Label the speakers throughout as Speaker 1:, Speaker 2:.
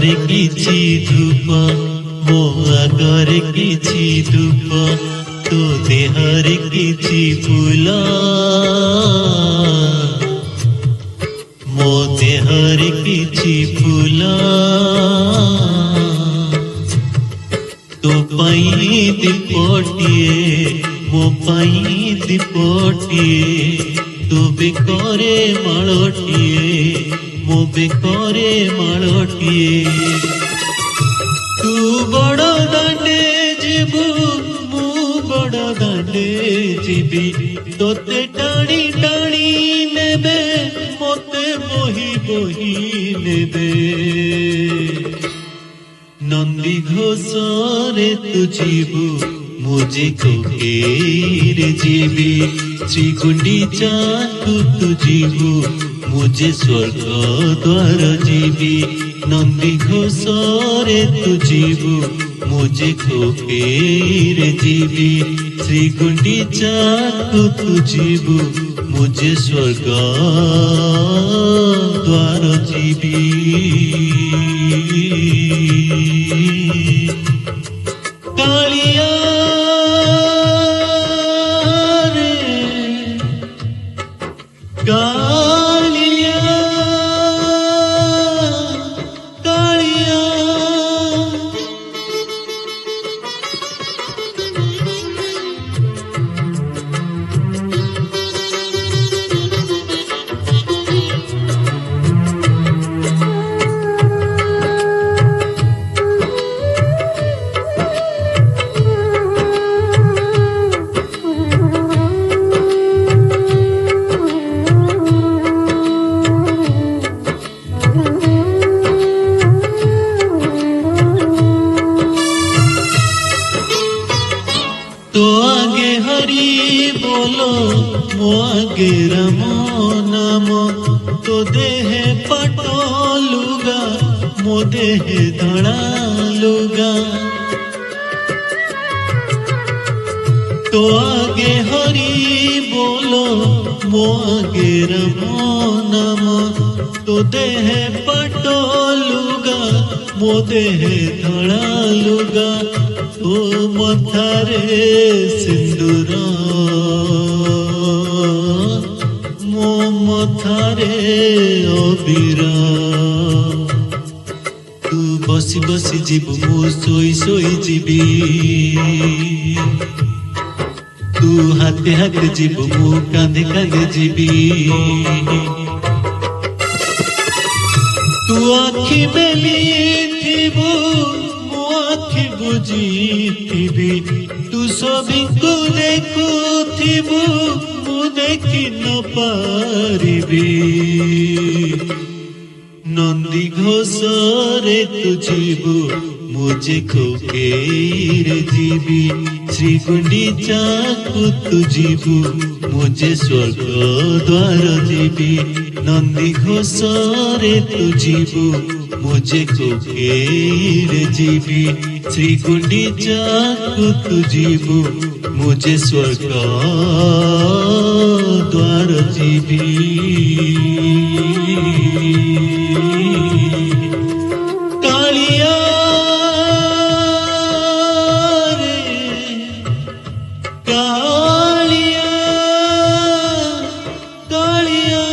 Speaker 1: ଆଗରେ କିଛି ଧୂପ, ମୋ ଆଗରେ କିଛି ଧୂପ, ତୋ ଦେହରେ କିଛି ଫୁଲ, ମୋ ଦେହରେ କିଛି ଫୁଲ, ତୋ ପାଇଁ ଦୀପଟିଏ, ମୋ ପାଇଁ ଦୀପଟିଏ, ତୋ ବେକରେ ମାଳଟିଏ, ମୋ ବେକରେ ମାଳଟିଏ। ତୁ ବଡ଼ ଦାଣ୍ଡେ ଯିବୁ, ମୁଁ ବଡ଼ ଦାଣ୍ଡେ ଯିବି, ତୋତେ ଟାଣି ଟାଣି ନେବେ, ମତେ ବହି ବହି ନେବେ। ନନ୍ଦୀ ଘୋଷରେ ତୁ ଯିବୁ, ମୁଁ ଯେ କୋକେରେ ଯିବି, ଶ୍ରୀଗୁଣ୍ଡିଚାକୁ ତୁ ଯିବୁ, ମୁଁ ଯେ ସ୍ୱର୍ଗ ଦ୍ୱାର ଯିବି। ନନ୍ଦୀ ଘୋଷରେ ତୁ ଯିବୁ, ମୁଁ ଯେ କୋକେରେ ଯିବି, ଶ୍ରୀଗୁଣ୍ଡିଚାକୁ ତୁ ଯିବୁ, ମୁଁ ଯେ ସ୍ୱର୍ଗ ଦ୍ୱାର ଯିବି। କାଳିଆ ରେ କାଳିଆ, କାଳିଆ तो आगे हरि बोलो, मो आगे राम नाम, तो देह पाटो लुगा, मो देह धड़ा लुगा। तो आगे हरि बोलो, मो आगे राम नाम, तो देह पाटो लुगा, मो देह धड़ा लुगा। ओ मथारे सिंदूर, मो मथारे अबीर, तू बसी बसी जीवु, मु सोई सोई जीवी, तू हाथे हाथे जीवु, मु कांधे कांधे जीवी। तू आखि मेली थीबु, आखि बुझीथिबी, तू सभिଙ୍କୁ ଦେଖୁଥିବୁ, ମୁଁ ଦେଖି ନ ପାରିବି। ନନ୍ଦୀ ଘୋଷରେ ତୁ ଯିବୁ, ମୁଁ ଯେ କୋକେରେ ଯିବି, ଶ୍ରୀଗୁଣ୍ଡିଚାକୁ ତୁ ଯିବୁ, ମୁଁ ଯେ ସ୍ୱର୍ଗ ଦ୍ୱାର ଯିବି। ନନ୍ଦୀ ଘୋଷରେ ତୁ ଯିବୁ, ମୁଁ ଯେ କୋକେରେ ଯିବି, ଶ୍ରୀଗୁଣ୍ଡିଚାକୁ ତୁ ଯିବୁ, ମୁଁ ଯେ ସ୍ୱର୍ଗ ଦ୍ୱାର ଯିବି। କାଳିଆ ରେ କାଳିଆ, କାଳିଆ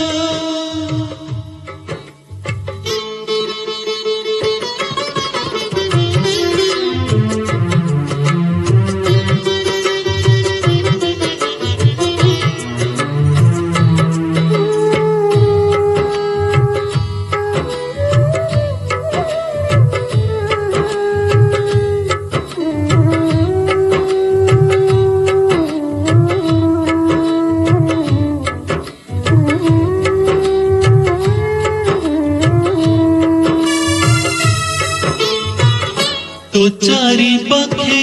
Speaker 1: तो चारि पाखे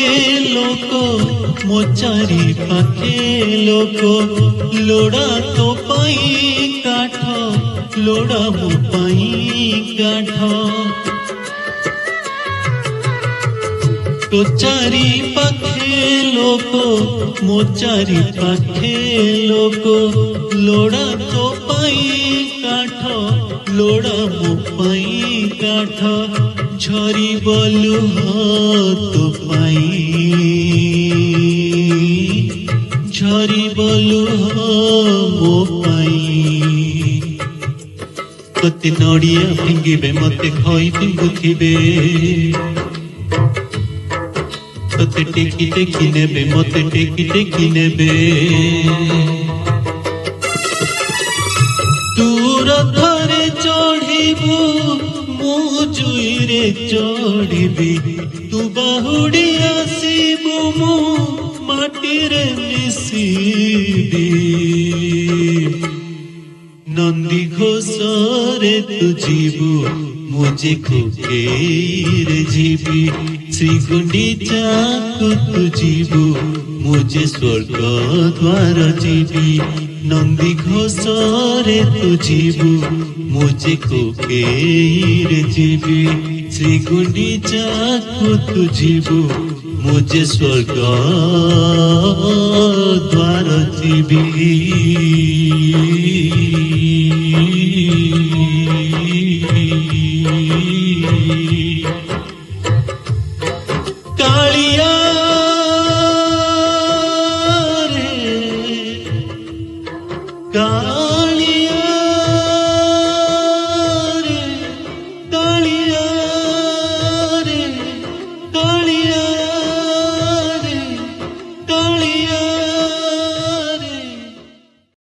Speaker 1: लोक, मो चारि पाखे लोक, लोड़ा तो पाई काठ, लोड़ा मो पाई काठ। तो चारि पाखे लोक, मो चारि पाखे लोक, लोड़ा तो पाई काठ, लोड़ा मो पाई काठ। ঝরি বলু তো পাই ঝরি বলু মো পাই তোতে নড়িয়া ফিঙ্গিবে মতে খই ফিঙ্গুথিবে তোতে টেকি টেকি নেবে মতে টেকি টেকি নেবে তোর ধরে চড়িবু মু জুইরে চড়িবি তু বাহুড়ি আসিবু মু মাটিরে মিশিবি নন্দী ঘোষরে তু ଯିବୁ মুঝে কোকেরে ଯିବି শ্রীগুଣ୍ଡିଚାକୁ তু ଯିବୁ মুঝে স্বর্গ দ্বার ଯିବି নন্দী ঘোষরে তু ଯିବୁ মুঝে কোকেরে ଯିବି শ্রীগুଣ୍ଡিচাକୁ তু ଯିବୁ মুঝে স্বর্গ দ্বার ଯିବି